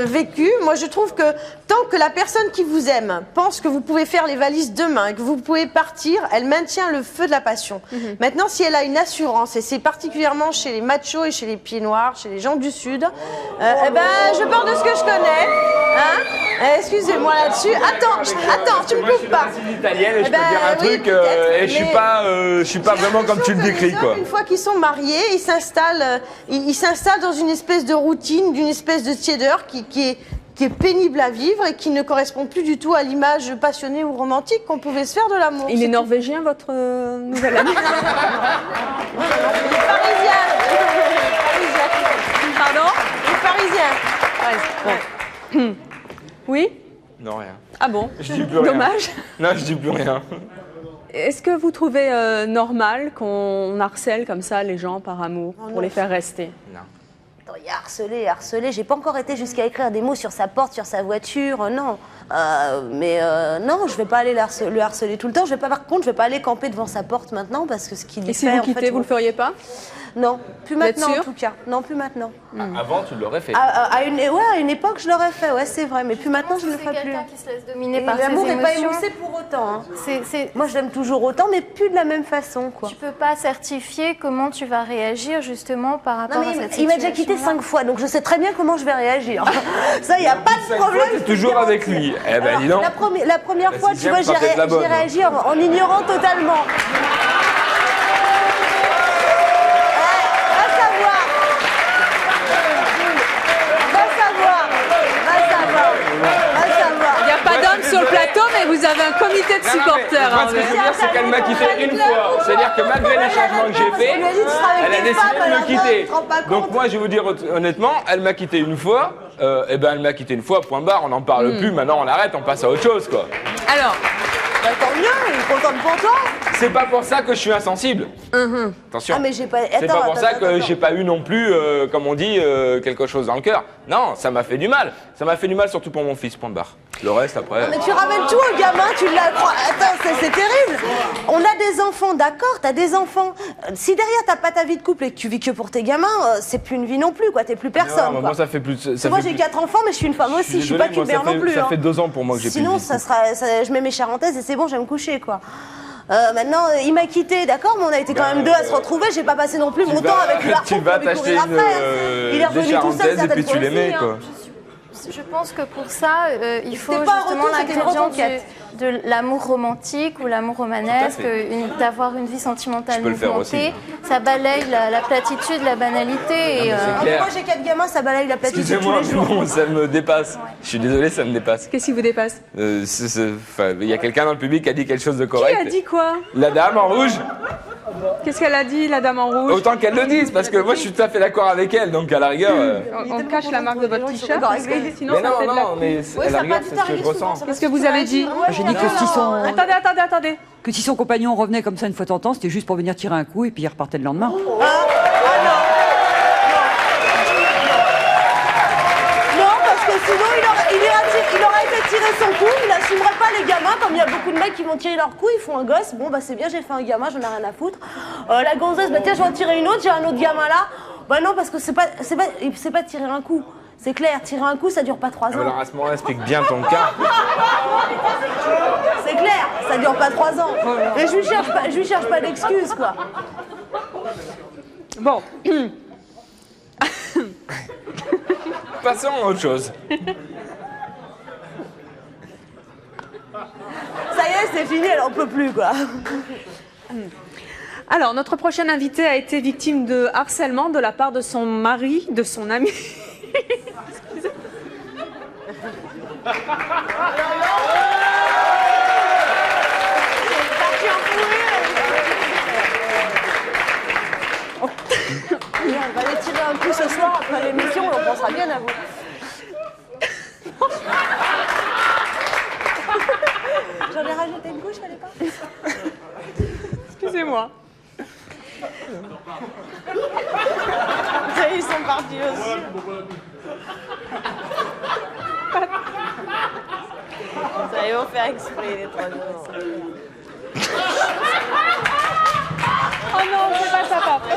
S12: vécue. Moi, je trouve que tant que la personne qui vous aime pense que vous pouvez faire les valises demain, que vous pouvez partir, elle maintient le feu de la passion. Maintenant, si elle a une assurance, et c'est particulièrement chez les machos et chez les pieds noirs, chez les gens du Sud, eh ben, je pars de ce que je connais. Hein, excusez-moi là-dessus. Attends, tu me coupes pas.
S11: Je suis italienne et je peux te dire un truc, et je suis pas vraiment comme tu le décris, quoi.
S12: Une fois qu'ils sont mariés, ils s'installent dans une espèce de routine, d'une espèce de tiédeur qui est pénible à vivre et qui ne correspond plus du tout à l'image passionnée ou romantique qu'on pouvait se faire de l'amour.
S7: Il est norvégien, votre nouvel ami?
S12: Il est parisien.
S7: Pardon?
S12: Il est parisien.
S7: Ouais. Oui?
S11: Non, rien.
S7: Ah bon?
S11: Je dis plus rien.
S7: Dommage.
S11: Non, je dis plus rien.
S7: Est-ce que vous trouvez normal qu'on harcèle comme ça les gens par amour pour les faire rester?
S11: Non.
S10: Attends, il y a harcelé. J'ai pas encore été jusqu'à écrire des mots sur sa porte, sur sa voiture, non. Non, je vais pas aller le harceler tout le temps. Par contre, je vais pas aller camper devant sa porte maintenant parce que ce qu'il fait.
S7: Et si vous quittez, vous le feriez pas?
S10: Non, plus maintenant
S7: sûr
S10: en tout cas. Non, plus maintenant.
S11: Avant, tu l'aurais fait.
S10: À une époque, je l'aurais fait, ouais, c'est vrai. Mais plus maintenant, je ne le ferai plus.
S13: C'est quelqu'un qui se laisse dominer par ses
S10: L'amour n'est pas
S13: émotions.
S10: émoussé pour autant. Hein. Moi, je l'aime toujours autant, mais plus de la même façon, quoi.
S13: Tu peux pas certifier comment tu vas réagir justement par rapport à cette situation.
S10: Il m'a déjà quitté 5 fois, donc je sais très bien comment je vais réagir. Ça, il n'y a pas de problème.
S11: Tu es toujours avec lui. Eh ben, dis donc.
S10: La première fois, tu vois, j'ai réagi en ignorant totalement.
S7: Il n'y a pas d'homme sur le plateau, mais vous avez un comité de supporters.
S11: Moi, ce que je veux dire, c'est qu'elle m'a quitté une fois. C'est-à-dire que malgré les changements que j'ai faits, elle a décidé de me quitter. Donc moi, je vais vous dire honnêtement, elle m'a quitté une fois. Eh ben, elle m'a quitté une fois, point barre, on n'en parle plus. Maintenant, on arrête, on passe à autre chose, quoi.
S7: Alors,
S10: tant mieux, il est content pour toi.
S11: C'est pas pour ça que je suis insensible. Attention.
S10: Ah, mais j'ai pas.
S11: C'est pas pour ça que j'ai pas eu non plus, comme on dit, quelque chose dans le cœur. Non, ça m'a fait du mal. Ça m'a fait du mal surtout pour mon fils, point barre. Le reste après.
S10: Non, mais tu ramènes tout au gamin, tu l'as. Attends, c'est terrible. On a des enfants, d'accord, t'as des enfants. Si derrière t'as pas ta vie de couple et que tu vis que pour tes gamins, c'est plus une vie non plus, quoi. T'es plus personne.
S11: Non, moi ça fait plus.
S10: Moi j'ai 4 enfants, mais je suis une femme aussi. Je suis pas qu'une mère non plus.
S11: Ça fait 2 ans pour moi que j'ai plus de vie.
S10: Sinon, je mets mes charentaises et c'est bon, je vais me coucher, quoi. Maintenant, il m'a quitté, d'accord, mais on a été quand même 2 à se retrouver. J'ai pas passé non plus mon temps avec le harpon.
S11: Tu vas t'acheter des charentaises et puis tu les mets, quoi.
S13: Je pense que pour ça, il faut justement l'ingrédient de l'amour romantique ou l'amour romanesque, d'avoir une vie sentimentale mouvementée. Ça balaye la platitude, la banalité.
S10: Moi j'ai 4 gamins, ça balaye la platitude tous les jours.
S11: Excusez-moi, ça me dépasse. Je suis désolé, ça me dépasse.
S7: Qu'est-ce qui vous dépasse?
S11: Il y a quelqu'un dans le public qui a dit quelque chose de correct.
S7: Qui a dit quoi?
S11: La dame en rouge.
S7: Qu'est-ce qu'elle a dit, la dame en rouge?
S11: Autant qu'elle le dise, parce que moi je suis tout à fait d'accord avec elle, donc à la rigueur.
S7: On cache la marque de votre t-shirt, sinon
S11: mais
S7: ça fait de la...
S11: mais à la rigueur, c'est ce que je ressens.
S7: Qu'est-ce que vous avez dit?
S14: J'ai dit que si son...
S7: Attendez.
S14: Que si son compagnon revenait comme ça une fois de temps, c'était juste pour venir tirer un coup et puis il repartait le lendemain.
S10: Sinon, il aurait été tiré son coup, il n'assumerait pas les gamins, comme il y a beaucoup de mecs qui vont tirer leur coup, ils font un gosse, bon bah c'est bien, j'ai fait un gamin, j'en ai rien à foutre. La gonzesse, bah tiens, je vais en tirer une autre, j'ai un autre gamin là. Bah non, parce que c'est pas tirer un coup. C'est clair, tirer un coup, ça dure pas 3 ans.
S11: Alors à ce moment-là, explique bien ton cas.
S10: C'est clair, ça dure pas 3 ans. Mais je lui cherche pas d'excuses, quoi.
S7: Bon.
S11: Passons à autre chose.
S10: Ça y est, c'est fini, elle en peut plus, quoi.
S7: Alors, notre prochaine invitée a été victime de harcèlement de la part de son mari, de son ami.
S10: On va aller tirer un coup ce soir après l'émission, on pensera bien à vous. J'en ai rajouté une couche, fallait pas.
S7: Excusez-moi.
S10: Ils sont partis aussi. Ça, ils vont faire exprès, les 3 jours.
S7: Oh non, c'est pas ça, papa.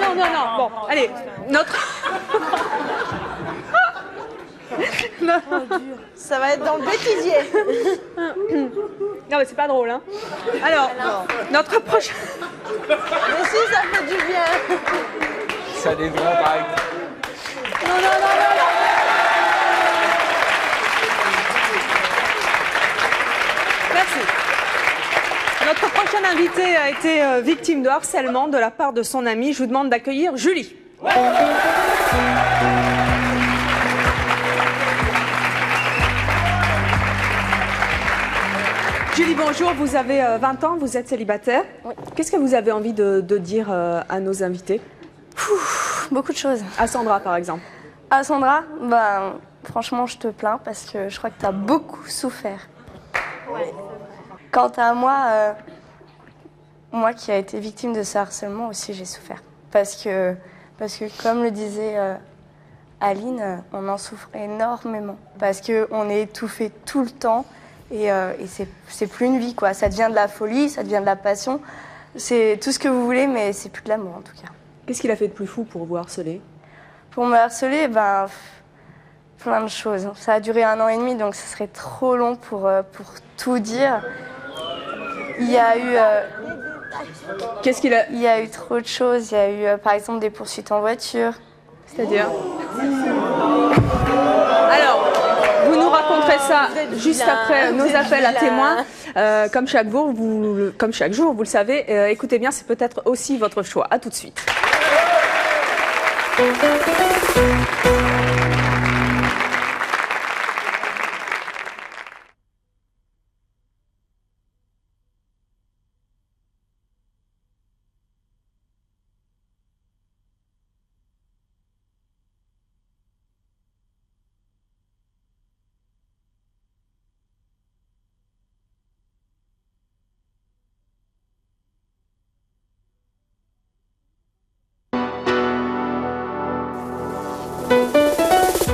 S7: Non, non, non. Bon, allez, notre... Non.
S12: Ça va être dans le bêtisier.
S7: Non, mais c'est pas drôle, hein. Alors, notre prochain...
S12: Mais si, ça fait du bien.
S11: Ça dépend, par exemple.
S12: Non, non, non, non, non.
S7: Merci. Notre prochain invité a été victime de harcèlement de la part de son ami. Je vous demande d'accueillir Julie. Julie, bonjour. Vous avez 20 ans, vous êtes célibataire.
S13: Oui.
S7: Qu'est-ce que vous avez envie de dire à nos invités?
S13: Beaucoup de choses.
S7: À Sandra, par exemple.
S13: À Sandra, ben, franchement, je te plains parce que je crois que tu as beaucoup souffert. Ouais. Quant à moi, moi qui ai été victime de ce harcèlement aussi, j'ai souffert. Parce que comme le disait Aline, on en souffre énormément. Parce qu'on est étouffé tout le temps et c'est plus une vie, quoi. Ça devient de la folie, ça devient de la passion. C'est tout ce que vous voulez, mais c'est plus de l'amour en tout cas.
S7: Qu'est-ce qu'il a fait de plus fou pour vous harceler?
S13: Pour me harceler, ben, plein de choses. Ça a duré 1 an et demi, donc ce serait trop long pour tout dire. Il y a eu...
S7: Qu'est-ce qu'il a...
S13: Il y a eu trop de choses. Il y a eu, par exemple, des poursuites en voiture.
S7: C'est-à-dire? Alors, vous nous raconterez ça juste après nos appels à témoins. Comme chaque jour, vous le savez, écoutez bien, c'est peut-être aussi votre choix. À tout de suite.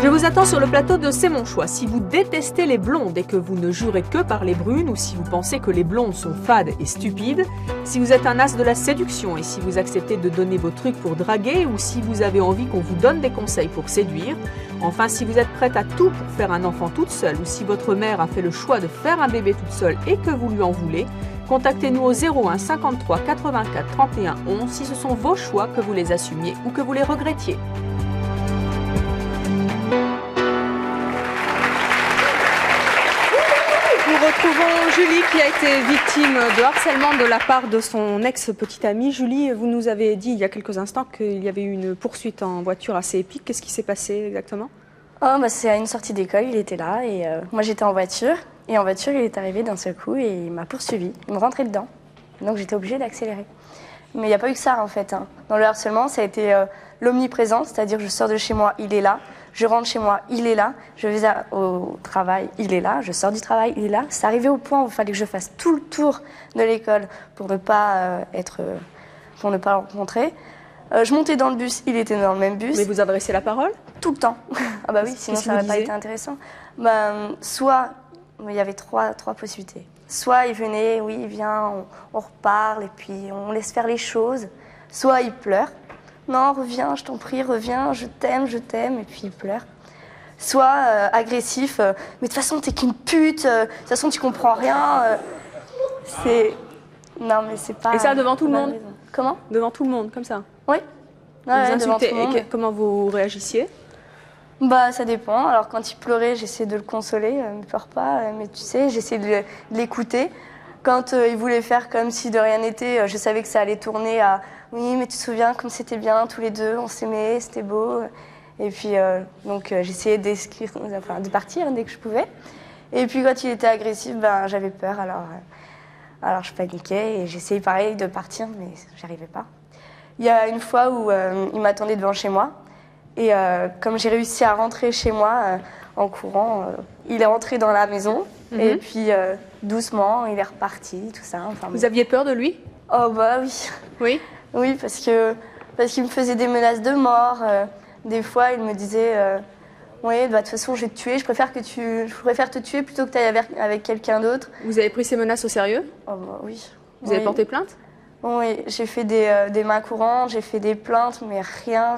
S7: Je vous attends sur le plateau de C'est mon choix. Si vous détestez les blondes et que vous ne jurez que par les brunes, ou si vous pensez que les blondes sont fades et stupides, si vous êtes un as de la séduction et si vous acceptez de donner vos trucs pour draguer, ou si vous avez envie qu'on vous donne des conseils pour séduire, enfin si vous êtes prête à tout pour faire un enfant toute seule, ou si votre mère a fait le choix de faire un bébé toute seule et que vous lui en voulez, contactez-nous au 01 53 84 31 11 si ce sont vos choix, que vous les assumiez ou que vous les regrettiez. Nous retrouvons Julie qui a été victime de harcèlement de la part de son ex-petite amie. Julie, vous nous avez dit il y a quelques instants qu'il y avait eu une poursuite en voiture assez épique. Qu'est-ce qui s'est passé exactement?
S13: C'est à une sortie d'école, il était là et moi j'étais en voiture. Et en voiture, il est arrivé d'un seul coup et il m'a poursuivi. Il me rentrait dedans. Donc j'étais obligée d'accélérer. Mais il n'y a pas eu que ça en fait. Dans le harcèlement, ça a été l'omniprésence, c'est-à-dire je sors de chez moi, il est là. Je rentre chez moi, il est là. Je vais au travail, il est là. Je sors du travail, il est là. C'est arrivé au point où il fallait que je fasse tout le tour de l'école pour ne pas pour ne pas le rencontrer. Je montais dans le bus, il était dans le même bus.
S7: Mais vous adressez la parole?
S13: Tout le temps. Ah bah oui, sinon ça n'aurait pas été intéressant. Soit, il y avait trois possibilités. Soit il venait, oui, il vient, on reparle et puis on laisse faire les choses. Soit il pleure. Non, reviens, je t'en prie, reviens, je t'aime, et puis il pleure. Soit agressif, mais de toute façon, t'es qu'une pute, de toute façon, tu comprends rien. Non, mais c'est pas...
S7: Et ça, devant tout le monde?
S13: Comment?
S7: Devant tout le monde, comme ça?
S13: Oui.
S7: Vous insultez, et comment vous réagissiez?
S13: Ça dépend. Alors, quand il pleurait, j'essayais de le consoler, ne pleure pas, mais tu sais, j'essayais de l'écouter. Quand il voulait faire comme si de rien n'était, je savais que ça allait tourner à « Oui, mais tu te souviens comme c'était bien, tous les deux, on s'aimait, c'était beau ». Et puis, j'essayais de partir dès que je pouvais. Et puis, quand il était agressif, j'avais peur, alors je paniquais et j'essayais pareil de partir, mais j'y arrivais pas. Il y a une fois où il m'attendait devant chez moi. Et comme j'ai réussi à rentrer chez moi en courant, il est rentré dans la maison. Et puis, doucement, il est reparti, tout ça. Enfin,
S7: vous aviez peur de lui?
S13: Oh bah oui.
S7: Oui?
S13: Oui, parce qu'il me faisait des menaces de mort. Des fois, il me disait oui, de toute façon, je vais te tuer. Je préfère te tuer plutôt que tu ailles avec quelqu'un d'autre.
S7: Vous avez pris ces menaces au sérieux?
S13: Oh bah oui.
S7: Vous avez porté plainte?
S15: Oui, j'ai fait des mains courantes, j'ai fait des plaintes, mais rien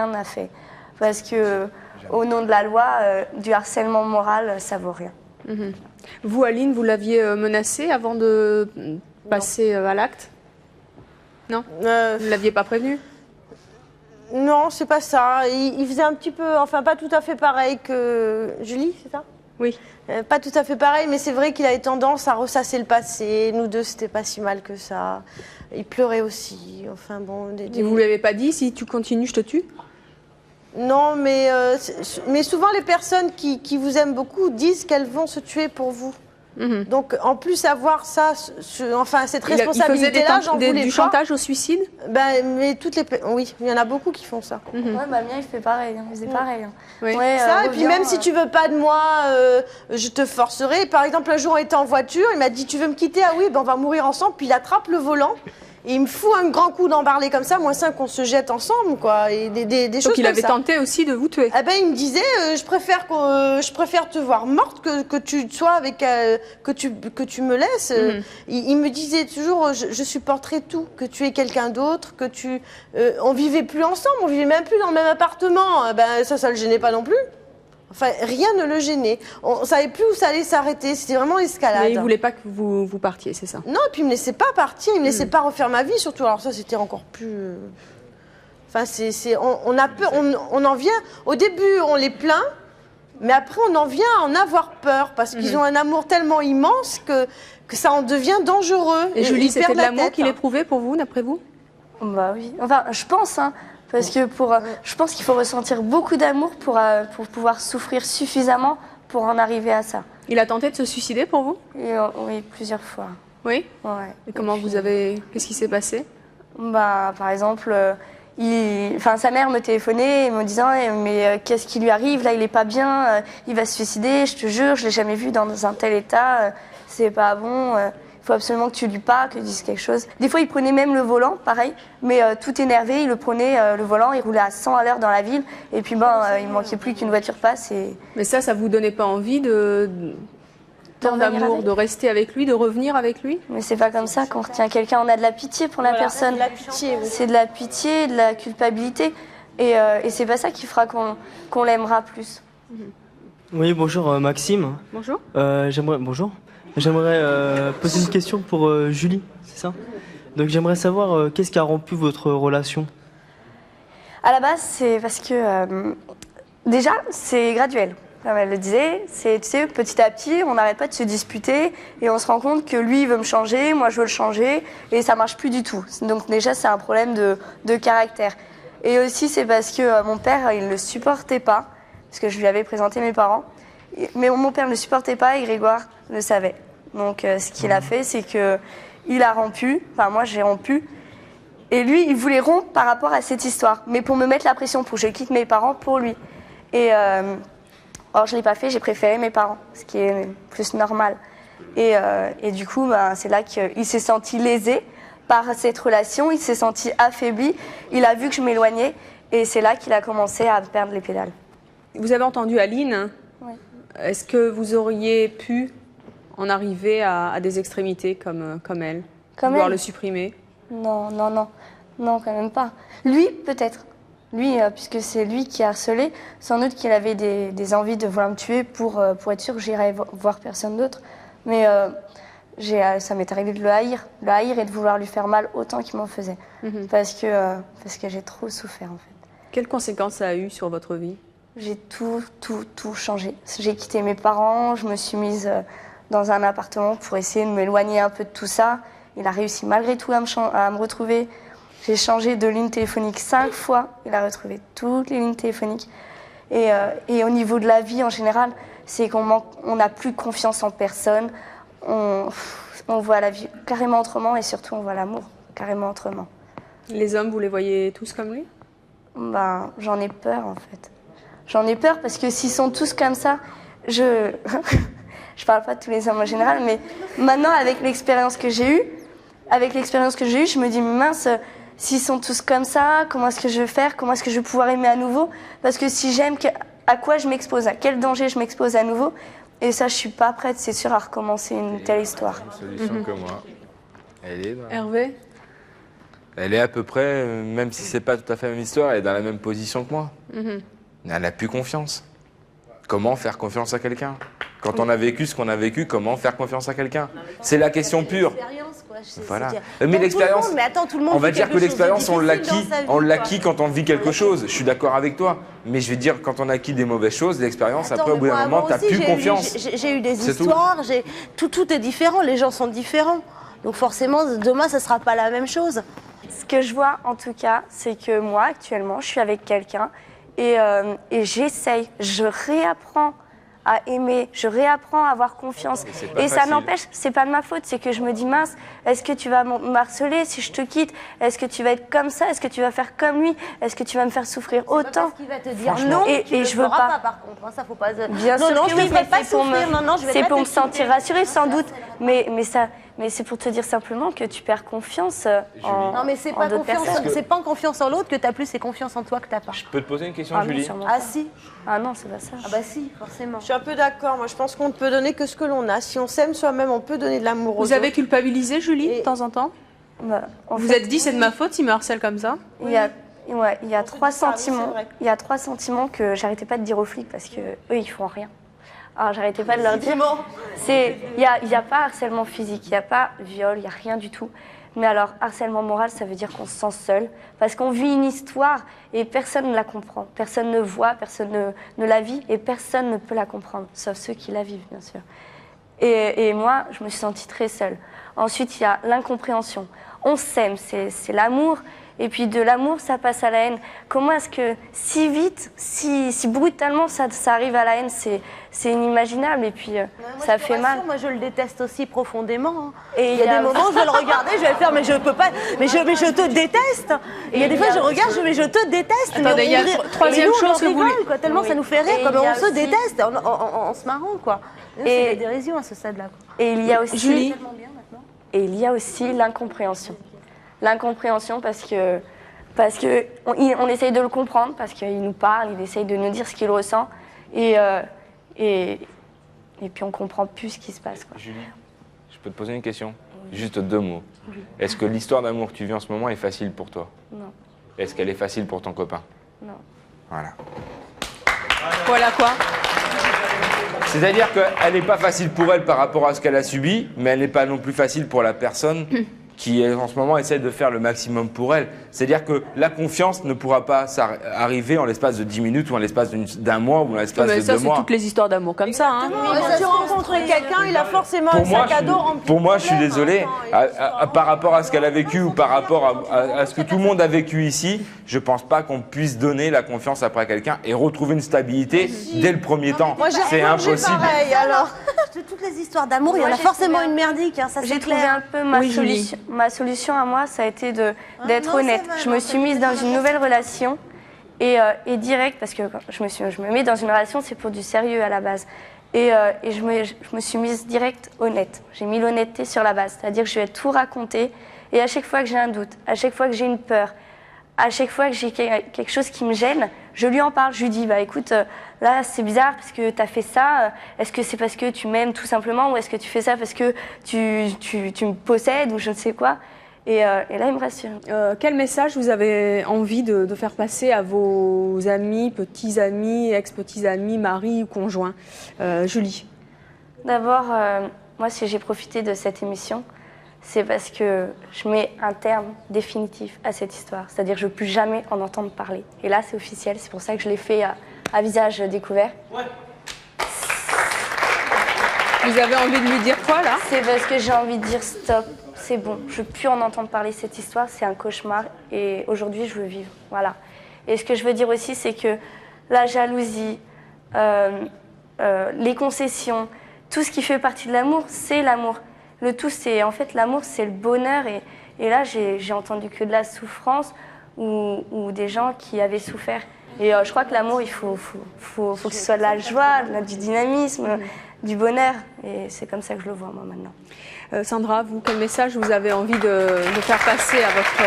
S15: n'a fait. Parce que, au nom de la loi, du harcèlement moral, ça vaut rien.
S7: Vous, Aline, vous l'aviez menacé avant de passer à l'acte? Non. Vous ne l'aviez pas prévenu?
S12: Non, c'est pas ça. Il faisait un petit peu, enfin pas tout à fait pareil que Julie, c'est ça?
S7: Oui.
S12: Pas tout à fait pareil, mais c'est vrai qu'il avait tendance à ressasser le passé. Nous deux, c'était pas si mal que ça. Il pleurait aussi. Enfin bon.
S7: Et vous lui avez pas dit, si tu continues, je te tue?
S12: Non, mais souvent les personnes qui vous aiment beaucoup disent qu'elles vont se tuer pour vous. Donc en plus avoir ça, enfin cette responsabilité-là, j'en voulais pas.
S7: Du chantage au suicide?
S12: Mais oui, il y en a beaucoup qui font ça.
S15: Ouais, bah, le mien, il fait pareil, il faisait pareil.
S12: Oui. Ouais, ça, et puis même si tu veux pas de moi, je te forcerai. Par exemple, un jour on était en voiture, il m'a dit tu veux me quitter? Ah oui, ben on va mourir ensemble. Puis il attrape le volant. Et il me fout un grand coup d'embarlé comme ça, moins 5 qu'on se jette ensemble, quoi. Et des choses comme ça.
S7: Donc il avait tenté aussi de vous tuer?
S12: Ah ben, il me disait, je préfère te voir morte que tu sois avec, que tu me laisses. Il me disait toujours, je supporterai tout, que tu aies quelqu'un d'autre, que tu... on vivait plus ensemble, on vivait même plus dans le même appartement. Ben, ça le gênait pas non plus. Enfin, rien ne le gênait. On savait plus où ça allait s'arrêter. C'était vraiment l'escalade.
S7: Mais il voulait pas que vous partiez, c'est ça?
S12: Non, et puis il me laissait pas partir. Il me laissait pas refaire ma vie, surtout. Alors ça, c'était encore plus... Enfin, on a peur. On en vient... Au début, on les plaint. Mais après, on en vient à en avoir peur. Parce qu'ils ont un amour tellement immense que ça en devient dangereux.
S7: Et Julie, c'était de l'amour qu'il éprouvait pour vous, d'après vous?
S15: Bah oui. Enfin, je pense, hein. Parce que je pense qu'il faut ressentir beaucoup d'amour pour pouvoir souffrir suffisamment pour en arriver à ça.
S7: Il a tenté de se suicider pour vous?
S15: Oui, plusieurs fois.
S7: Oui?
S15: Ouais.
S7: Et comment qu'est-ce qui s'est passé?
S15: Bah, par exemple, sa mère me téléphonait me disant mais qu'est-ce qui lui arrive? Là, il est pas bien, il va se suicider, je te jure, je l'ai jamais vu dans un tel état, c'est pas bon. Il faut absolument que tu lui parles, que tu dises quelque chose. Des fois, il prenait même le volant, pareil, mais tout énervé, il le prenait, le volant, il roulait à 100 à l'heure dans la ville, et puis il manquait plus qu'une voiture passe.
S7: Mais ça vous donnait pas envie tant d'amour, de rester avec lui, de revenir avec lui?
S15: Mais c'est pas comme ça qu'on retient quelqu'un, on a de la pitié pour la personne.
S12: C'est de la pitié, oui.
S15: C'est de la pitié, de la culpabilité, et c'est pas ça qui fera qu'on l'aimera plus.
S8: Oui, bonjour Maxime.
S7: Bonjour.
S8: J'aimerais poser une question pour Julie, c'est ça? Donc j'aimerais savoir qu'est-ce qui a rompu votre relation?
S15: À la base, c'est parce que déjà, c'est graduel. Comme elle le disait, tu sais, petit à petit, on n'arrête pas de se disputer et on se rend compte que lui, il veut me changer, moi, je veux le changer et ça marche plus du tout. Donc déjà, c'est un problème de caractère. Et aussi, c'est parce que mon père, il ne le supportait pas, parce que je lui avais présenté mes parents. Mais mon père ne le supportait pas et Grégoire le savait. Donc ce qu'il a fait, c'est qu'il a rompu, enfin moi j'ai rompu, et lui il voulait rompre par rapport à cette histoire, mais pour me mettre la pression, pour que je quitte mes parents pour lui. Et alors je ne l'ai pas fait, j'ai préféré mes parents, ce qui est plus normal. Et du coup, c'est là qu'il s'est senti lésé par cette relation, il s'est senti affaibli, il a vu que je m'éloignais, et c'est là qu'il a commencé à perdre les pédales.
S7: Vous avez entendu Aline?
S15: Oui.
S7: Est-ce que vous auriez pu en arriver à des extrémités comme elle? Vouloir le supprimer?
S15: Non, quand même pas. Lui, peut-être. Lui, puisque c'est lui qui a harcelé, sans doute qu'il avait des envies de vouloir me tuer pour être sûr que j'irais voir personne d'autre. Mais ça m'est arrivé de le haïr et de vouloir lui faire mal autant qu'il m'en faisait. Parce que j'ai trop souffert, en fait.
S7: Quelles conséquences ça a eu sur votre vie?
S15: J'ai tout changé. J'ai quitté mes parents, je me suis mise dans un appartement pour essayer de m'éloigner un peu de tout ça. Il a réussi malgré tout à me retrouver. J'ai changé de ligne téléphonique 5 fois. Il a retrouvé toutes les lignes téléphoniques. Et au niveau de la vie en général, c'est qu'on n'a plus confiance en personne. On voit la vie carrément autrement et surtout on voit l'amour carrément autrement.
S7: Les hommes, vous les voyez tous comme lui?
S15: J'en ai peur en fait. J'en ai peur parce que s'ils sont tous comme ça, je parle pas de tous les hommes en général, mais maintenant avec l'expérience que j'ai eue, je me dis mince, s'ils sont tous comme ça, comment est-ce que je vais faire? Comment est-ce que je vais pouvoir aimer à nouveau? Parce que si j'aime, à quoi je m'expose? À quel danger je m'expose à nouveau? Et ça, je suis pas prête, c'est sûr, à recommencer une telle histoire.
S11: Une solution que moi. Elle est dans...
S7: Hervé?
S11: Elle est à peu près, même si c'est pas tout à fait la même histoire, elle est dans la même position que moi.
S7: Mhm.
S11: Elle n'a plus confiance. Comment faire confiance à quelqu'un? Quand on a vécu ce qu'on a vécu, comment faire confiance à quelqu'un? C'est la question pure. Voilà. Mais l'expérience, on va dire que l'expérience, on l'acquis quand on vit quelque chose. Je suis d'accord avec toi. Mais je vais dire, quand on acquit des mauvaises choses, l'expérience, après, au bout d'un moment, tu n'as plus confiance.
S10: J'ai eu des histoires, tout est différent, les gens sont différents. Donc forcément, demain, ça ne sera pas la même chose.
S15: Ce que je vois, en tout cas, c'est que moi, actuellement, je suis avec quelqu'un et j'essaye, je réapprends à aimer, je réapprends à avoir confiance. Et ça n'empêche, c'est pas de ma faute, c'est que je me dis, mince, est-ce que tu vas m'harceler si je te quitte? Est-ce que tu vas être comme ça? Est-ce que tu vas faire comme lui? Est-ce que tu vas me faire souffrir autant?
S10: Parce qu'il va te dire non,
S15: et je veux pas.
S10: Par contre, hein, ça faut pas.
S15: Bien sûr
S10: non,
S15: que
S10: je
S15: oui,
S10: te ferai
S15: mais
S10: pas souffrir.
S15: c'est pour me sentir rassurée, sans doute. Mais c'est pour te dire simplement que tu perds confiance
S10: Non, mais c'est pas en confiance en l'autre que tu as plus, c'est confiance en toi que tu n'as pas.
S11: Je peux te poser une question, Julie?
S10: Ah si.
S15: Ah non, c'est pas ça.
S10: Ah bah si, forcément.
S12: Je suis un peu d'accord. Moi, je pense qu'on ne peut donner que ce que l'on a. Si on s'aime soi-même, on peut donner de l'amour aux autres.
S7: Vous avez culpabilisé, Julie, de temps en temps? Vous êtes dit, c'est de ma faute, il me harcèle comme ça?
S15: Il y a 3 sentiments. Il y a 3 sentiments que j'arrêtais pas de dire aux flics parce que eux, ils font rien. Alors, j'arrêtais pas de leur dire. Il n'y a pas harcèlement physique, il n'y a pas viol, il n'y a rien du tout. Mais alors, harcèlement moral, ça veut dire qu'on se sent seul. Parce qu'on vit une histoire et personne ne la comprend. Personne ne voit, personne ne la vit et personne ne peut la comprendre. Sauf ceux qui la vivent, bien sûr. Et moi, je me suis sentie très seule. Ensuite, il y a l'incompréhension. On s'aime, c'est l'amour. Et puis de l'amour, ça passe à la haine. Comment est-ce que si vite, si brutalement, ça arrive à la haine? C'est inimaginable et puis ça fait mal.
S10: Moi, je le déteste aussi profondément. Hein.
S15: Et
S10: il y a des moments où je vais le regarder, je vais le faire, mais je peux pas. Mais je te déteste. Et il y a des fois, je regarde, mais je te déteste.
S7: Attendez, il y a troisième chose que vous voulez.
S10: Quoi, tellement ça nous fait rire, comme on se déteste en se marrant, quoi. C'est la dérision à ce stade-là.
S15: Et il y a aussi.
S7: Julie.
S15: Et il y a aussi l'incompréhension. L'incompréhension parce que on essaye de le comprendre, parce qu'il nous parle, il essaye de nous dire ce qu'il ressent, et puis on comprend plus ce qui se passe. Quoi.
S11: Julie, je peux te poser une question? Juste 2 mots. Oui. Est-ce que l'histoire d'amour que tu vis en ce moment est facile pour toi?
S15: Non.
S11: Est-ce qu'elle est facile pour ton copain?
S15: Non.
S11: Voilà.
S7: Voilà quoi?
S11: C'est-à-dire qu'elle n'est pas facile pour elle par rapport à ce qu'elle a subi, mais elle n'est pas non plus facile pour la personne qui en ce moment essaie de faire le maximum pour elle. C'est-à-dire que la confiance ne pourra pas arriver en l'espace de 10 minutes ou en l'espace d'un mois ou en l'espace de 2 mois.
S7: Ça, c'est toutes les histoires d'amour comme ça. Hein.
S12: Si tu rencontres quelqu'un, il a forcément un sac à dos rempli.
S11: Pour moi, je suis désolé, par rapport à ce qu'elle a vécu ou par rapport à ce que tout le monde a vécu ici, je ne pense pas qu'on puisse donner la confiance après quelqu'un et retrouver une stabilité dès le premier temps. C'est impossible.
S12: Pareil, alors.
S10: Toutes les histoires d'amour, il y en a forcément une merdique, hein, ça c'est clair.
S15: J'ai trouvé un peu ma solution à moi, ça a été d'être honnête. Je me suis mise dans une nouvelle relation et direct, parce que quand je me mets dans une relation, c'est pour du sérieux à la base. Et je me suis mise direct honnête. J'ai mis l'honnêteté sur la base, c'est-à-dire que je vais tout raconter. Et à chaque fois que j'ai un doute, à chaque fois que j'ai une peur, à chaque fois que j'ai quelque chose qui me gêne, je lui en parle. Je lui dis, bah écoute, là c'est bizarre parce que tu as fait ça. Est-ce que c'est parce que tu m'aimes tout simplement ou est-ce que tu fais ça parce que tu me possèdes ou je ne sais quoi? Et là, il me rassure.
S7: Quel message vous avez envie de faire passer à vos amis, petits amis, ex-petits amis, mari ou conjoint? Julie.
S15: D'abord, moi, si j'ai profité de cette émission, c'est parce que je mets un terme définitif à cette histoire. C'est-à-dire que je ne veux plus jamais en entendre parler. Et là, c'est officiel. C'est pour ça que je l'ai fait à visage découvert. Ouais.
S7: Vous avez envie de lui dire quoi, là?
S15: C'est parce que j'ai envie de dire stop. C'est bon. Je ne veux plus en entendre parler. Cette histoire, c'est un cauchemar. Et aujourd'hui, je veux vivre. Voilà. Et ce que je veux dire aussi, c'est que la jalousie, les concessions, tout ce qui fait partie de l'amour, c'est l'amour. Le tout, c'est en fait l'amour, c'est le bonheur. Et là, j'ai entendu que de la souffrance ou des gens qui avaient souffert. Et je crois que l'amour, il faut que ce soit de la joie, du dynamisme, du bonheur. Et c'est comme ça que je le vois, moi, maintenant.
S7: Sandra, vous, quel message vous avez envie de faire passer à votre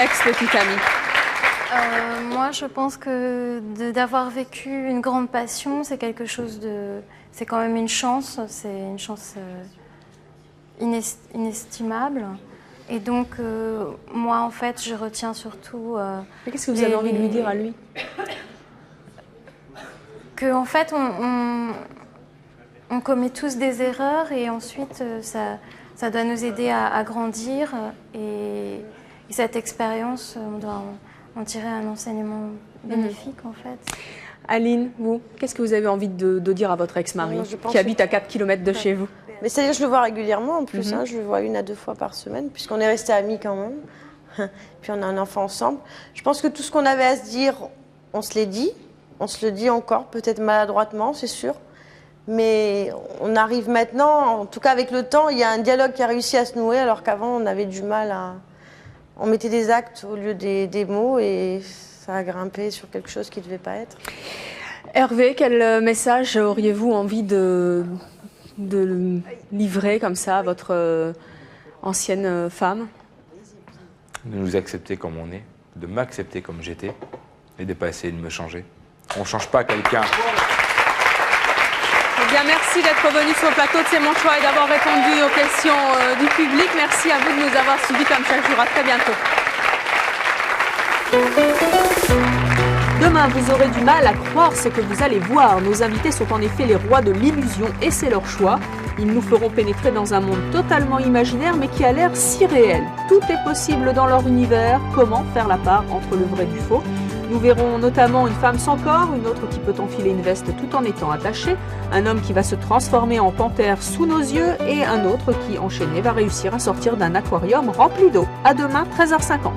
S7: ex-petite amie?
S13: Moi, je pense que d'avoir vécu une grande passion, c'est quelque chose de... C'est quand même une chance, c'est une chance... inestimable. Et donc, moi, en fait, je retiens surtout...
S7: Qu'est-ce que vous avez envie de lui dire à lui?
S13: Qu'en fait, on commet tous des erreurs et ensuite, ça doit nous aider à grandir. Et cette expérience, on doit en tirer un enseignement bénéfique, en fait.
S7: Aline, vous, qu'est-ce que vous avez envie de dire à votre ex-mari qui habite à 4 km de chez vous?
S12: Mais c'est-à-dire que je le vois régulièrement en plus, hein, je le vois 1 à 2 fois par semaine, puisqu'on est restés amis quand même. Puis on a un enfant ensemble. Je pense que tout ce qu'on avait à se dire, on se l'est dit. On se le dit encore, peut-être maladroitement, c'est sûr. Mais on arrive maintenant, en tout cas avec le temps, il y a un dialogue qui a réussi à se nouer, alors qu'avant on avait du mal à... On mettait des actes au lieu des mots et ça a grimpé sur quelque chose qui ne devait pas être.
S7: Hervé, quel message auriez-vous envie de livrer comme ça à votre ancienne femme?
S11: De nous accepter comme on est, de m'accepter comme j'étais et de ne pas essayer de me changer. On ne change pas quelqu'un.
S7: Eh bien, merci d'être venu sur le plateau de C'est mon choix et d'avoir répondu aux questions du public. Merci à vous de nous avoir suivis comme chaque jour. À très bientôt. Demain, vous aurez du mal à croire ce que vous allez voir. Nos invités sont en effet les rois de l'illusion et c'est leur choix. Ils nous feront pénétrer dans un monde totalement imaginaire mais qui a l'air si réel. Tout est possible dans leur univers. Comment faire la part entre le vrai et du faux? Nous verrons notamment une femme sans corps, une autre qui peut enfiler une veste tout en étant attachée, un homme qui va se transformer en panthère sous nos yeux et un autre qui, enchaîné, va réussir à sortir d'un aquarium rempli d'eau. À demain, 13h50.